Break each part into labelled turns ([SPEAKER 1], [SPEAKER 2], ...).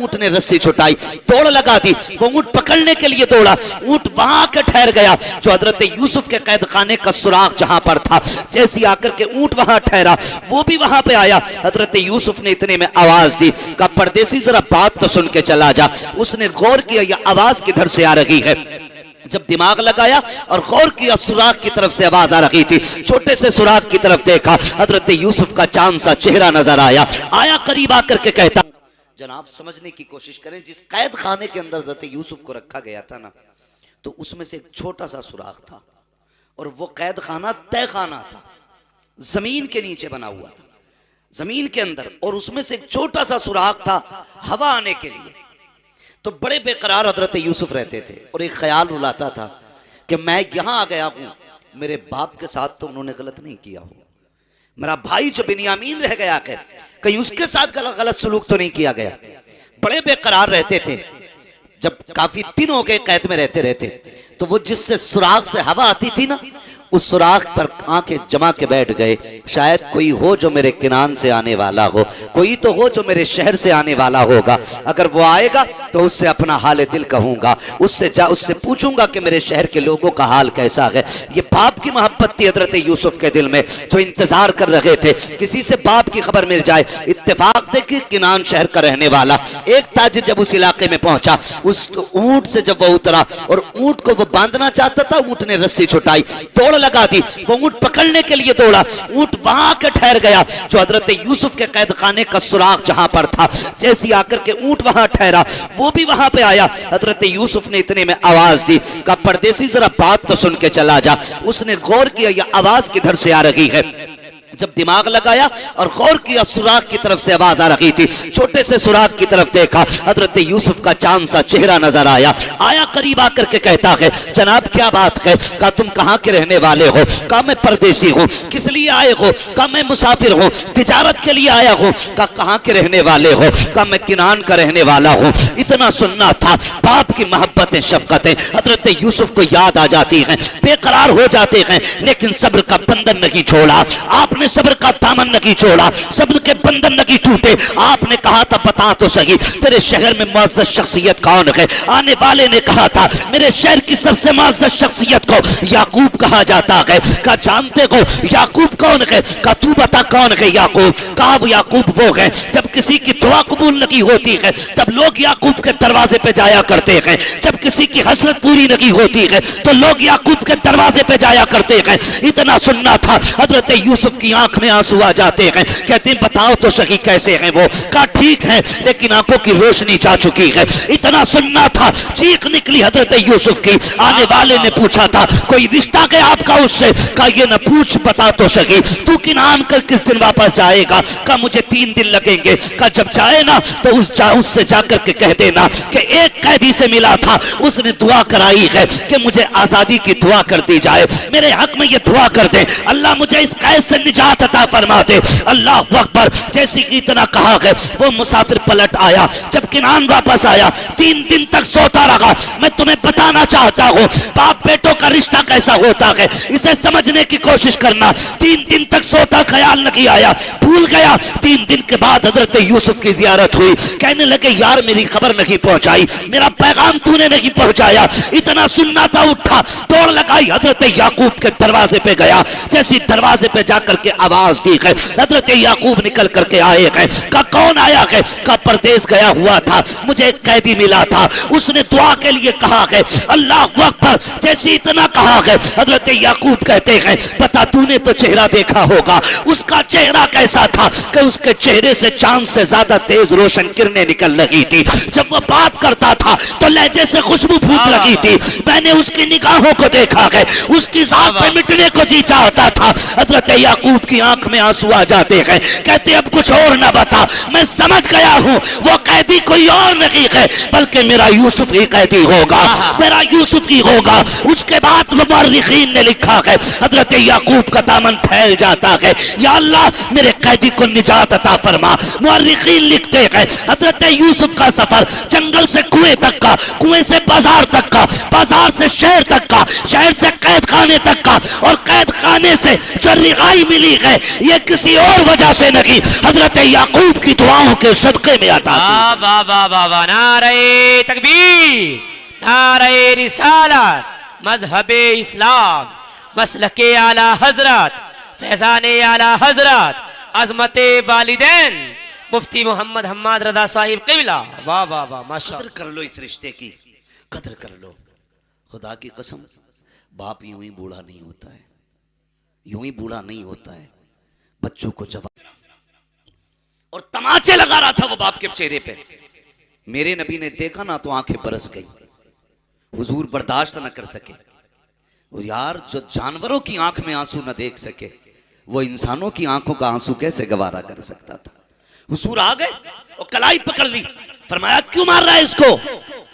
[SPEAKER 1] ऊँट ने रस्सी छुटाई, दौड़ लगा दी, वो ऊँट पकड़ने के लिए दौड़ा, ऊँट वहां आकर ठहर गया जो हजरत यूसुफ के कैद खाने का सुराग जहां पर था। जैसी आकर के ऊँट वहां ठहरा, वो भी वहां पे आया। हजरत यूसुफ ने इतने में आवाज दी, कहा परदेसी जरा बात तो सुन के चला जा। उसने गौर किया ये आवाज किधर से आ रही है। जब दिमाग लगाया और गौर किया, सुराग की तरफ से आवाज आ रही थी। छोटे से सुराग की तरफ देखा, हजरत यूसुफ का चांद सा चेहरा नजर आया। करीब आकर के कहता, जनाब समझने की कोशिश करें, जिस कैद खाने के अंदर हजरत यूसुफ को रखा गया था ना, तो उसमें से एक छोटा सा सुराग था और वो कैद खाना तय खाना था, जमीन के नीचे बना हुआ था, जमीन के अंदर, और उसमें से एक छोटा सा सुराग था हवा आने के लिए। तो बड़े बेकरार हजरत यूसुफ रहते थे और एक ख्याल रुलाता था कि मैं यहां आ गया हूं, मेरे बाप के साथ तो उन्होंने गलत नहीं किया हो, मेरा भाई जो बिन्यामीन रह गया है कहीं उसके साथ गलत सलूक तो नहीं किया गया। बड़े बेकरार रहते थे। जब काफी दिन हो गए कैद में रहते रहते, तो वो जिससे सुराग से हवा आती थी ना, उस सुराग पर आंखें जमा के बैठ गए, शायद कोई हो जो मेरे किनान से आने वाला हो, कोई तो हो जो मेरे शहर से आने वाला होगा। अगर वो आएगा तो उससे अपना हाल दिल कहूंगा, उससे पूछूंगा कि मेरे शहर के लोगों का हाल कैसा है। ये बाप की मोहब्बत थी हजरत यूसुफ के दिल में, जो इंतजार कर रहे थे किसी से बाप की खबर मिल जाए। इत्तेफाक देखिए, किनान शहर का रहने वाला एक ताजिर जब उस इलाके में पहुंचा, उस ऊंट से जब वो उतरा और ऊंट को वो बांधना चाहता था, ऊंट ने रस्सी छुटाई, दौड़ लगा दी, वो ऊँट पकड़ने के लिए दौड़ा, ऊँट वहां आकर ठहर गया जो हजरत यूसुफ के कैद खाने का सुराग जहां पर था। जैसी आकर के ऊँट वहां ठहरा, वो भी वहां पे आया। हजरत यूसुफ ने इतने में आवाज दी, कहा परदेसी जरा बात तो सुन के चला जा। उसने गौर किया ये आवाज किधर से आ रही है। जब दिमाग लगाया और गौर किया, सुराग की तरफ से आवाज आ रही थी। छोटे से सुराग की तरफ देखा, हजरत यूसुफ का चांद सा चेहरा नजर आया। करीब आकर के कहता है, जनाब क्या बात है। कहा तुम कहाँ के रहने वाले हो। कहा मैं परदेसी हूँ। किस लिए आए हो। कहा मैं मुसाफिर हूँ, तिजारत के लिए आया हूँ। कहा कहाँ के रहने वाले हो। कहा मैं किनान का रहने वाला हूँ। इतना सुनना था, बाप की मोहब्बतें शफकतें हजरत यूसुफ को याद आ जाती हैं, बेकरार हो जाते हैं, लेकिन सब्र का बंधन नहीं छोड़ा। आपने सब्र का दामन नहीं छोड़ा, सब्र के बंधन नहीं टूटे। आपने कहा था बता तो सही तेरे शहर में मुअज़्ज़ज़ शख्सियत कौन है। आने वाले ने कहा था मेरे शहर की सबसे मुअज़्ज़ज़ शख्सियत को याकूब कहा जाता है। कहा जानते हो याकूब कौन है। कहा तू बता कौन है याकूब। कहा वो याकूब वो है जब किसी की दुआ कबूल नहीं होती है तब लोग याकूब के दरवाजे पे जाया करते हैं। जब किसी की हसरत पूरी नहीं होती है तो लोग याकूब के दरवाजे पे जाया करते हैं। इतना सुनना था, हजरत यूसुफ की आंख में आंसू आ जाते हैं। कहते हैं बताओ तो सही कैसे हैं वो। कहा ठीक है लेकिन आंखों की रोशनी जा चुकी है। इतना सुनना था, चीख निकली हजरत यूसुफ की। आने वाले ने पूछा था कोई रिश्ता है आपका उससे। कहा ये न पूछ, बता तो सही तू किनान कल किस दिन वापस जाएगा। कहा मुझे 3 दिन लगेंगे। कहा जब जाए ना तो उससे जाकर के कह देना कि एक कैदी से मिला था, उसने दुआ कराई है कि मुझे आजादी की दुआ कर दी जाए। मेरे हक में ये दुआ कर दे, अल्लाह मुझे इस कैद से निजात अता फरमा दे। अल्लाह अकबर। जैसे कि इतना कहा है वो मुसाफिर पलट आया। जब किनान वापस आया 3 दिन तक सोता रहा। मैं तुम्हें बताना चाहता हूँ बाप बेटों का रिश्ता कैसा होता है, इसे समझने की कोशिश करना। 3 दिन तक सोता, ख्याल नहीं आया, भूल गया। 3 दिन के बाद हजरत यूसुफ की जियारत हुई। कहने लगे यार मेरी खबर नहीं पहुंचाई, मेरा पैगाम तूने नहीं पहुंचाया। इतना सुनना था, उठा, दौड़ लगाई, हजरत याकूब के दरवाजे पे गया। जैसी दरवाजे पे जाकर के आवाज दी है, हजरत याकूब निकल करके आए हैं। का कौन आया है। का परदेश गया हुआ था, मुझे एक कैदी मिला था, उसने दुआ के लिए कहा है। अल्लाह अकबर। जैसे इतना कहा है हजरत याकूब कहते हैं बता तूने तो चेहरा देखा होगा, उसका चेहरा कैसा था कि उसके चेहरे से चांद से ज्यादा तेज रोशन किरणें निकल रही थी। जब वो बात करता था तो लहजे से खुशबू फूट रही थी। मैंने उसकी निगाहों को देखा है, उसकी जात पे मिटने को जी चाहता था। हजरत याकूब की आंख में आंसू आ जाते हैं। कहते अब कुछ और ना बता, मैं समझ गया हूँ वो कैदी कोई और नहीं है बल्कि मेरा यूसुफ ही कैदी होगा, मेरा यूसुफ ही होगा। उसके बाद मुअर्रिखीन ने लिखा है हजरत याकूब का दामन फैल जाता है, या अल्लाह मेरे कैदी को निजात अता फरमा। मुअर्रिखीन लिखते हैं हजरत यूसुफ का सफर जंगल से कुएं तक का, कुएं से बाजार तक का, बाजार से शहर तक का, शहर से कैद खाने तक का, और कैद खाने से जो रिहाई मिली तकलीफ है ये किसी और वजह से नहीं, हजरत याकूब की दुआओं के सदक़े में आता है।
[SPEAKER 2] वाह वाह वाह वाह, नारे तकबीर, नारे रिसालत, मजहबे इस्लाम, मसलके आला हजरत, फैजाने आला हजरत, अजमते वालिदैन, मुफ्ती मोहम्मद हम्माद रजा साहिब क़िबला। वाह वाह वाह, माशा।
[SPEAKER 1] कदर कर लो इस रिश्ते की, कदर कर लो। खुदा की कसम, बाप यूं ही बूढ़ा नहीं होता है, यूं ही बूढ़ा नहीं होता है। बच्चों को जवाब और तमाचे लगा रहा था वो बाप के चेहरे पे। मेरे नबी ने देखा ना तो आंखें बरस गई, हुजूर बर्दाश्त न कर सके। वो यार जो जानवरों की आंख में आंसू न देख सके, वो इंसानों की आंखों का आंसू कैसे गवारा कर सकता था। हुजूर आ गए और कलाई पकड़ ली, फरमाया क्यों मार रहा है इसको।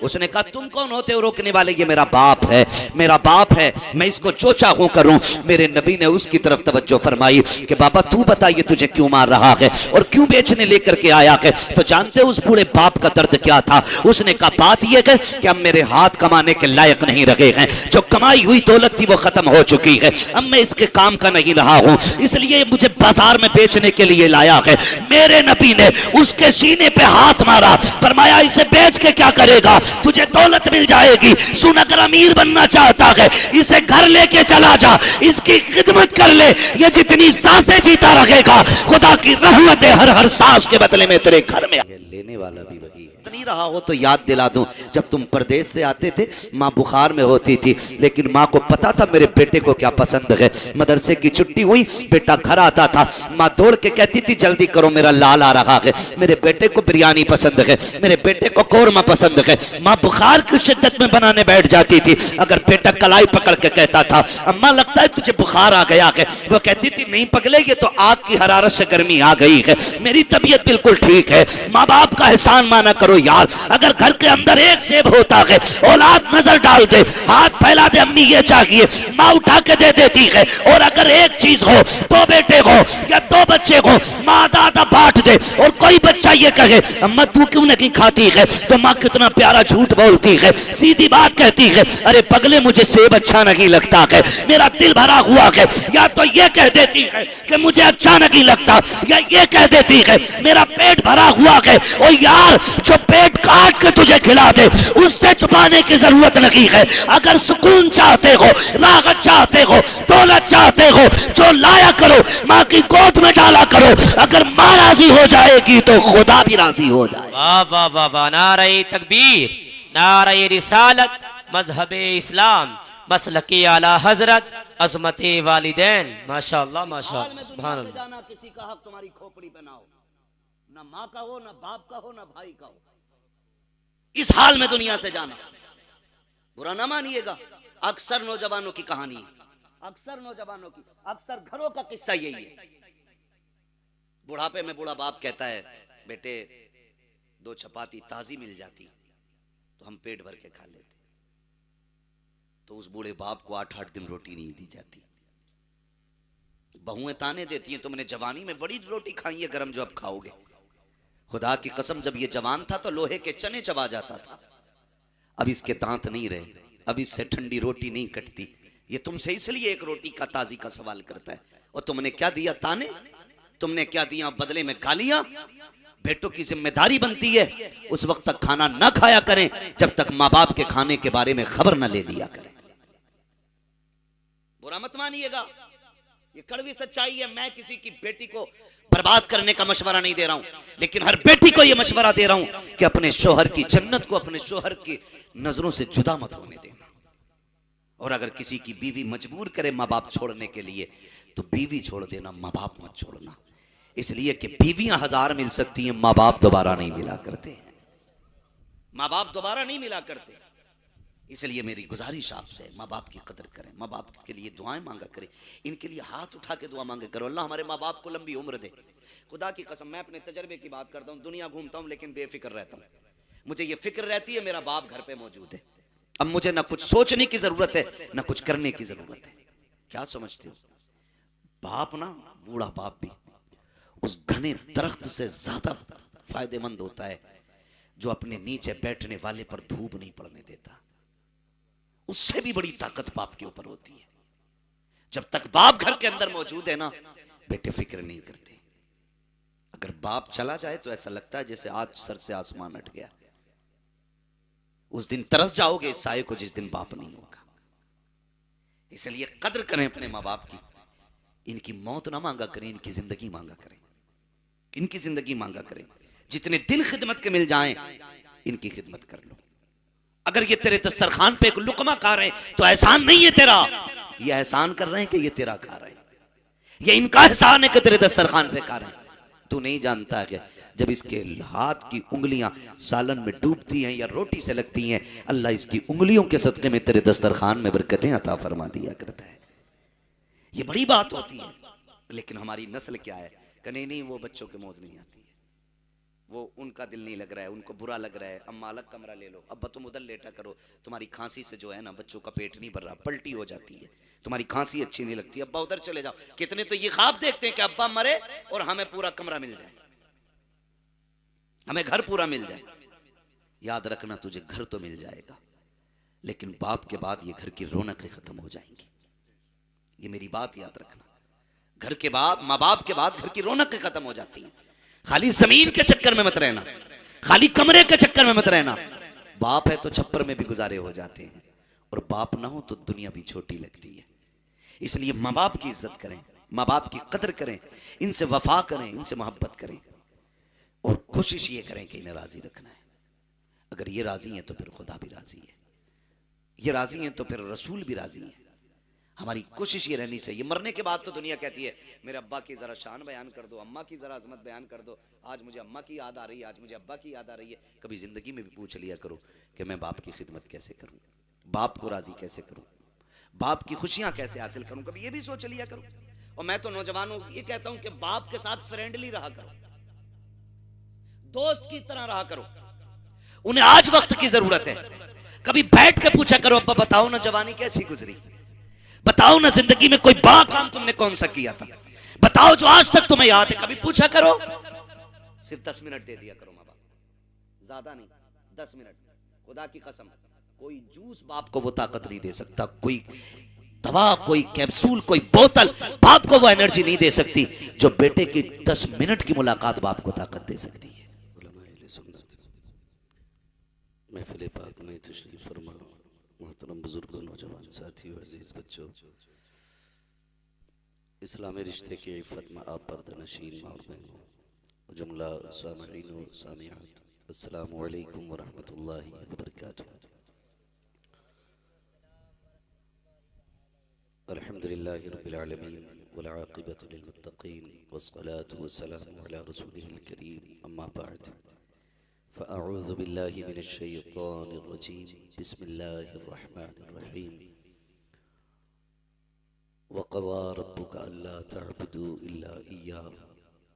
[SPEAKER 1] उसने कहा तुम कौन होते हो रोकने वाले, ये मेरा बाप है, मेरा बाप है, मैं इसको जो चाहूं करूं। मेरे नबी ने उसकी तरफ तवज्जो फरमाई कि बाबा तू बता ये तुझे क्यों मार रहा है और क्यों बेचने लेकर के आया है। तो जानते हो उस बूढ़े बाप का दर्द क्या था। उसने कहा बात यह है कि अब मेरे हाथ कमाने के लायक नहीं रहे हैं, जो कमाई हुई दौलत थी वो खत्म हो चुकी है, अब मैं इसके काम का नहीं रहा हूं, इसलिए मुझे बाजार में बेचने के लिए लाया है। मेरे नबी ने उसके सीने पे हाथ मारा, फरमाया इसे बेच के क्या करेगा, तुझे दौलत मिल जाएगी। सुन अगर अमीर बनना चाहता है इसे घर लेके चला जा, इसकी खिदमत कर ले, ये जितनी सांसें जीता रहेगा खुदा की रहमत हर हर सांस के बदले में तेरे घर में लेने वाला भी वही है। नहीं रहा हो तो याद दिला दूं, जब तुम परदेश से आते थे माँ बुखार में होती थी, लेकिन माँ को पता था मेरे बेटे को क्या पसंद है। मदरसे की छुट्टी हुई, बेटा घर आता था, माँ दौड़ के कहती थी जल्दी करो मेरा लाल आ रहा है, मेरे बेटे को बिरयानी पसंद है, मेरे बेटे को कौरमा पसंद है। माँ बुखार की शिद्दत में बनाने बैठ जाती थी। अगर बेटा कलाई पकड़ के कहता था अम्मा लगता है तुझे बुखार आ गया है, वो कहती थी नहीं पगले ये तो आग की हरारत से गर्मी आ गई है, मेरी तबीयत बिल्कुल ठीक है। माँ बाप का एहसान माना करो यार। अगर घर के अंदर एक सेब होता है, औलाद नजर डाल दे, हाथ फैला दे अम्मी ये चाहिए, माँ उठा के दे देती है। और अगर एक चीज हो, दो बेटे हो या दो बच्चे हो, माँ दादा बांट दे। और कोई बच्चा ये कहे अम्मा तू क्यों नहीं खाती है, तो माँ कितना प्यारा झूठ बोलती है, सीधी बात कहती है अरे पगले मुझे सेब अच्छा नहीं लगता है, मेरा दिल भरा हुआ है। या तो ये कह देती है कि मुझे अच्छा नहीं लगता, या ये कह देती है मेरा पेट भरा हुआ है। और यार जो पेट काट के तुझे खिला दे उससे छुपाने की जरूरत नहीं है। अगर सुकून चाहते हो, राहत चाहते हो, दौलत चाहते हो, जो लाया करो माँ की गोद में डाला करो। अगर माँ राजी हो जाएगी तो खुदा भी राजी हो जाए।
[SPEAKER 2] वाह वाह वाह वाह, नारे तकबीर, नारे रिसालत, मजहबे इस्लाम, मसलके आला हजरत, अजमते वालिदैन। माशाअल्लाह माशाअल्लाह, सुभान अल्लाह।
[SPEAKER 1] किसी का हक तुम्हारी खोपड़ी पे ना हो, ना माँ का हो, ना बाप का हो, ना भाई का हो। इस हाल में दुनिया से जाना, बुरा ना मानिएगा। अक्सर नौजवानों की कहानी है, अक्सर नौजवानों की, अक्सर घरों का किस्सा यही है। बुढ़ापे में बूढ़ा बाप कहता है बेटे दो चपाती ताजी मिल जाती तो हम पेट भर के खा लेते, तो उस बूढ़े बाप को 8-8 दिन रोटी नहीं दी जाती। बहुएं ताने देती हैं तुमने जवानी में बड़ी रोटी खाई है गरम जो अब खाओगे। खुदा की कसम जब ये जवान था तो लोहे के चने चबा जाता था, अब इसके दांत नहीं रहे, अब इससे ठंडी रोटी नहीं कटती। ये तुमसे इसलिए एक रोटी का ताजी का सवाल करता है। और तुमने क्या दिया ताने, तुमने क्या दिया बदले में गालियां। बेटों की जिम्मेदारी बनती है उस वक्त तक खाना ना खाया करें जब तक माँ बाप के खाने के बारे में खबर ना ले लिया करें। बुरा मत मानिएगा, ये कड़वी सच्चाई है। मैं किसी की बेटी को बर्बाद करने का मशवरा नहीं दे रहा हूं, लेकिन हर बेटी को यह मशवरा दे रहा हूं कि अपने शोहर की जन्नत को अपने शोहर की नजरों से जुदा मत होने देना। और अगर किसी की बीवी मजबूर करे माँ बाप छोड़ने के लिए तो बीवी छोड़ देना, माँ बाप मत छोड़ना। इसलिए कि बीवियां 1000 मिल सकती हैं, माँ बाप दोबारा नहीं मिला करते हैं, माँ बाप दोबारा नहीं मिला करते। इसलिए मेरी गुजारिश आपसे माँ बाप की कदर करें, माँ बाप के लिए दुआएं मांगा करें, इनके लिए हाथ उठा के दुआ मांगा करो अल्लाह हमारे माँ बाप को लंबी उम्र दे। खुदा की कसम मैं अपने तजर्बे की बात करता हूँ, दुनिया घूमता हूँ लेकिन बेफिक्र रहता हूँ। मुझे ये फिक्र रहती है मेरा बाप घर पे मौजूद है, अब मुझे ना कुछ सोचने की जरूरत है ना कुछ करने की जरूरत है। क्या समझते हो, बाप ना, बूढ़ा बाप भी उस घने दरख्त से ज्यादा फायदेमंद होता है जो अपने नीचे बैठने वाले पर धूप नहीं पड़ने देता। उससे भी बड़ी ताकत बाप के ऊपर होती है। जब तक बाप घर के अंदर मौजूद है ना, बेटे फिक्र नहीं करते। अगर बाप चला जाए तो ऐसा लगता है जैसे आज सर से आसमान हट गया। उस दिन तरस जाओगे इस साये को जिस दिन बाप नहीं होगा। इसलिए कद्र करें अपने माँ बाप की। इनकी मौत ना मांगा करें, इनकी जिंदगी मांगा करें, इनकी जिंदगी मांगा करें। जितने दिन खिदमत के मिल जाएं इनकी खिदमत कर लो। अगर ये तेरे दस्तरखान पे एक लुकमा खा रहे हैं तो एहसान नहीं है तेरा, ये एहसान कर रहे हैं कि ये तेरा खा रहे हैं। ये इनका एहसान है कि तेरे दस्तरखान पे खा रहे हैं। तू नहीं जानता है जब इसके हाथ की उंगलियां सालन में डूबती हैं या रोटी से लगती हैं, अल्लाह इसकी उंगलियों के सदके में तेरे दस्तरखान में बरकतें अता फरमा दिया करता है। ये बड़ी बात होती है। लेकिन हमारी नस्ल क्या है कि नहीं वो बच्चों के मौज नहीं आती है, वो उनका दिल नहीं लग रहा है, उनको बुरा लग रहा है, अम्मा अलग कमरा ले लो, अब्बा तुम उधर लेटा करो, तुम्हारी खांसी से जो है ना बच्चों का पेट नहीं भर रहा, पलटी हो जाती है, तुम्हारी खांसी अच्छी नहीं लगती, अब्बा उधर चले जाओ। कितने तो ये ख्वाब देखते हैं कि अब्बा मरे और हमें पूरा कमरा मिल जाए, हमें घर पूरा मिल जाए। याद रखना तुझे घर तो मिल जाएगा, लेकिन बाप के बाद ये घर की रौनकें खत्म हो जाएंगी। ये मेरी बात याद रखना। घर के बाद, माँ बाप के बाद घर की रौनकें खत्म हो जाती हैं। खाली जमीन के चक्कर में मत रहना, खाली कमरे के चक्कर में मत रहना। बाप है तो छप्पर में भी गुजारे हो जाते हैं, और बाप ना हो तो दुनिया भी छोटी लगती है। इसलिए माँ बाप की इज्जत करें, माँ बाप की कदर करें, इनसे वफा करें, इनसे मोहब्बत करें, और कोशिश ये करें कि इन्हें राजी रखना है। अगर ये राजी हैं तो फिर खुदा भी राजी है, ये राजी हैं तो फिर रसूल भी राजी है। हमारी कोशिश ये रहनी चाहिए। मरने के बाद तो दुनिया कहती है मेरे अब्बा की ज़रा शान बयान कर दो, अम्मा की ज़रा अजमत बयान कर दो, आज मुझे अम्मा की याद आ रही है, आज मुझे अब्बा की याद आ रही है। कभी ज़िंदगी में भी पूछ लिया करो कि मैं बाप की खिदमत कैसे करूं, बाप को राज़ी कैसे करूं, बाप की खुशियां कैसे हासिल करूं। कभी ये भी सोच लिया करो। और मैं तो नौजवानों को ये कहता हूं कि बाप के साथ फ्रेंडली रहा करो, दोस्त की तरह रहा करो। उन्हें आज वक्त की जरूरत है। कभी बैठ के पूछा करो अब्बा बताओ ना जवानी कैसी गुजरी, बताओ ना जिंदगी में कोई बड़ा काम तुमने कौन सा किया था, बताओ जो आज तक तुम्हें याद है। कभी पूछा करो। सिर्फ 10 मिनट दे दिया करो माँ बाप, ज्यादा नहीं, 10 मिनट। खुदा की कसम कोई जूस बाप को वो ताकत नहीं दे सकता, कोई दवा, कोई कैप्सूल, कोई बोतल बाप को वो एनर्जी नहीं दे सकती जो बेटे की 10 मिनट की मुलाकात बाप को ताकत दे सकती है।
[SPEAKER 3] महफिल पाक में तशरीफ फरमा मोहतरम बुजुर्गों, नौजवान साथियों, अजीज बच्चों, इस्लामी रिश्ते के इफ़्फ़त में आप पर्दनशीन माँ और बहनों, जुमला सामईन व सामियात, अस्सलामु अलैकुम व रहमतुल्लाहि व बरकातुहू। अल्हम्दुलिल्लाहि रब्बिल आलमीन वल आक़िबतु लिल मुत्तक़ीन वस्सलातु वस्सलामु अला रसूलिहिल करीम, अम्मा बअद। फ़अऊज़ु बिल्लाहि मिनश शैतानिर रजीम, बिस्मिल्लाहिर रहमानिर रहीम। वक़ज़ा रब्बुका अल्ला तअबुदू इल्ला इय्याहु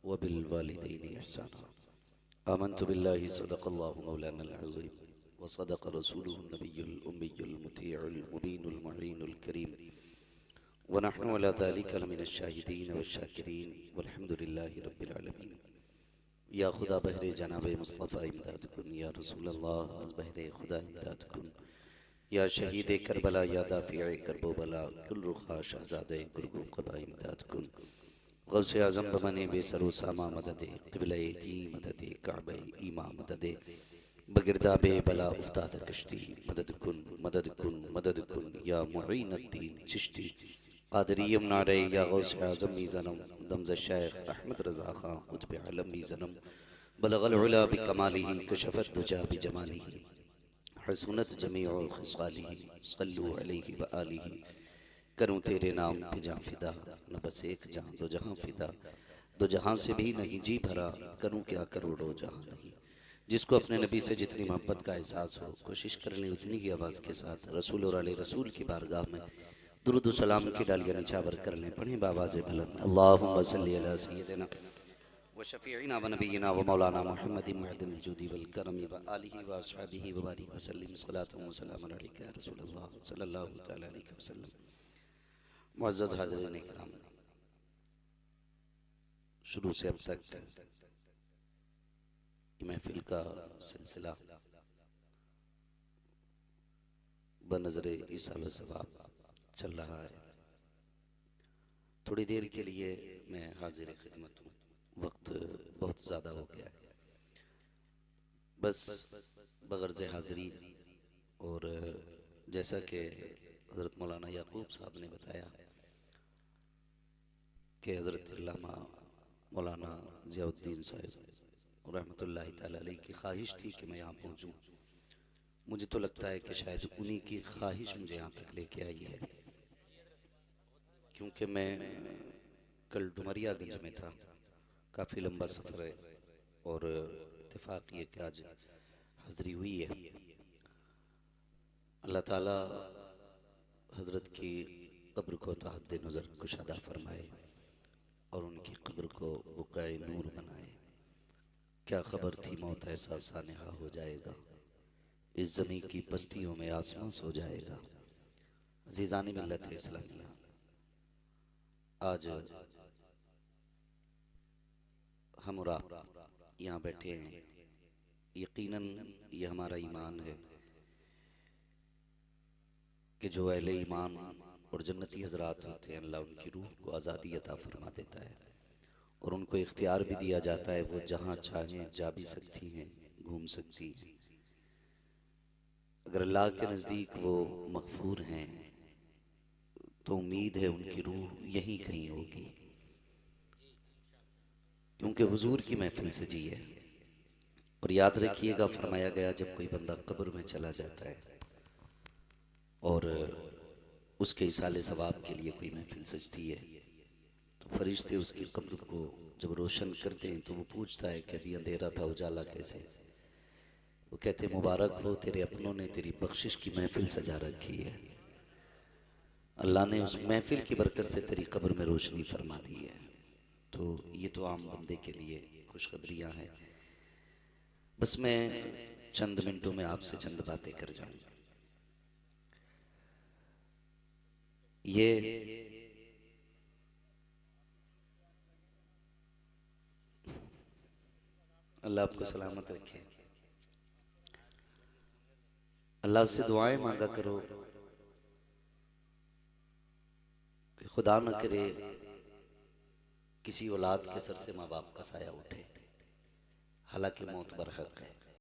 [SPEAKER 3] व बिल वालिदैनि इहसाना। आमन्तु बिल्लाहि सदक़ल्लाहु मौलानल अज़ीम व सदक़ रसूलुहुन नबियुल उम्मियुल मुतीउल मुबीनुल मुईनुल करीम व नहनु अला ज़ालिका लमिनश शाहिदीन व शाकिरीन वल्हम्दुलिल्लाहि रब्बिल आलमीन। या खुदा बहरे जनाब मुस्तफ़ा इमदाद कुन, या रसूल अल्लाह अज़ बहरे खुदा इमदाद कुन, या शहीद करबला, या दाफ़िए करबो बला, कुल रुखा शहज़ादे गुरगो क़बा इमदाद कुन। गौसे आज़म बमने बेसरो सामा मददे, क़िबले दी मददे, काबे ईमा मददे, बगिरदाबे बला उफ्ताद कश्ती, मदद कुन मदद कुन मदद कुन, या मुईनुद्दीन चिश्ती क़ादरी यमनारे, या गौसे आज़म मीज़नम दमज़ शेख अहमद रज़ा ख़ां क़ुत्ब आलम मीज़नम, बलग़ल उला बिकमालिही कशफ़त दुजा बिजमालिही, हसूनत जमीउ ख़िसालिही, सल्लु अलैहि व आलिही। करूँ तेरे नाम पे जाँ फ़िदा, न बस एक जाँ दो जहाँ फ़िदा, दो जहाँ से भी नहीं जी भरा, करूँ क्या करोड़ों जहाँ नहीं। जिसको अपने नबी से जितनी मोहब्बत का एहसास हो, कोशिश कर लें उतनी ही आवाज़ के साथ रसूल और आले रसूल की बारगाह में दुरूद सलाम की डालियाँ निछावर कर लें। पढ़ें बावाज़ बुलंद, अल्लाहुम्मा सल्ली अला सय्यिदिना व शफ़ीइना व नबीना व मौलाना मुहम्मदिन मअदिल जुदी वल करमी व आलिहि व अस्हाबिहि व बारिक व सल्लिम सलातु व सलामुन अलैका या रसूलल्लाह सल्लल्लाहु तआला अलैहि वसल्लम। मुअज़्ज़ज़ हाज़िरीन इकराम, शुरू से अब तक महफिल का सिलसिला बनज़रे ईसाल सवाब चल रहा है। थोड़ी देर के लिए मैं हाजिर खिदमत हूँ, वक्त बहुत ज़्यादा हो गया है। बस बगर्ज़ हाज़िरी और जैसा कि हज़रत मौलाना याकूब साहब ने बताया कि हज़रत अल्लामा मौलाना ज़ियाउद्दीन साहब रहमतुल्लाहि तआला अलैह की ख्वाहिश थी कि मैं यहाँ पहुँचूँ। मुझे तो लगता है कि शायद उन्हीं की ख्वाहिश मुझे यहाँ तक लेके आई है, क्योंकि मैं कल डुमरियागंज में था। काफ़ी लंबा सफ़र है और इत्तेफाक ये कि आज हाज़िरी हुई है। अल्लाह ताला हज़रत की कब्र को तहद्दे नज़र कुशादा फरमाए और उनकी कब्र को बुक़ाए नूर बनाए। क्या खबर थी मौत ऐसा सानेहा हो जाएगा, इस ज़मीं की पस्तियों में आसमां सो जाएगा। अज़ीज़ान मिल्लत इस्लामिया, आज हम और आप यहाँ बैठे हैं, यकीनन ये हमारा ईमान है कि जो अहले ईमान और जन्नती हजरात होते हैं, अल्लाह उनकी रूह को आज़ादी अता फरमा देता है और उनको इख्तियार भी दिया जाता है, वो जहाँ चाहें जा भी सकती हैं, घूम सकती हैं। अगर अल्लाह के नज़दीक वो मग़फ़ूर हैं तो उम्मीद है उनकी रूह यहीं कहीं होगी, क्योंकि हुजूर की महफिल सजी है। और याद रखिएगा, फरमाया गया जब कोई बंदा कब्र में चला जाता है और उसके इसाले सवाब के लिए कोई महफिल सजती है, तो फरिश्ते उसकी कब्र को जब रोशन करते हैं तो वो पूछता है कि अभी अंधेरा था, उजाला कैसे? वो कहते मुबारक हो, तेरे अपनों ने तेरी बख्शिश की महफिल सजा रखी है। अल्लाह ने उस महफिल की बरकत से तेरी कब्र में रोशनी फरमा दी है। तो ये तो आम बंदे के लिए खुशखबरियाँ हैं। बस मैं चंद मिनटों में आपसे चंद बातें कर जाऊँ। ये अल्लाह आपको सलामत रखे। अल्लाह से दुआएं मांगा करो कि खुदा न करे किसी औलाद के सर से माँ बाप का साया उठे, हालांकि मौत बरहक है।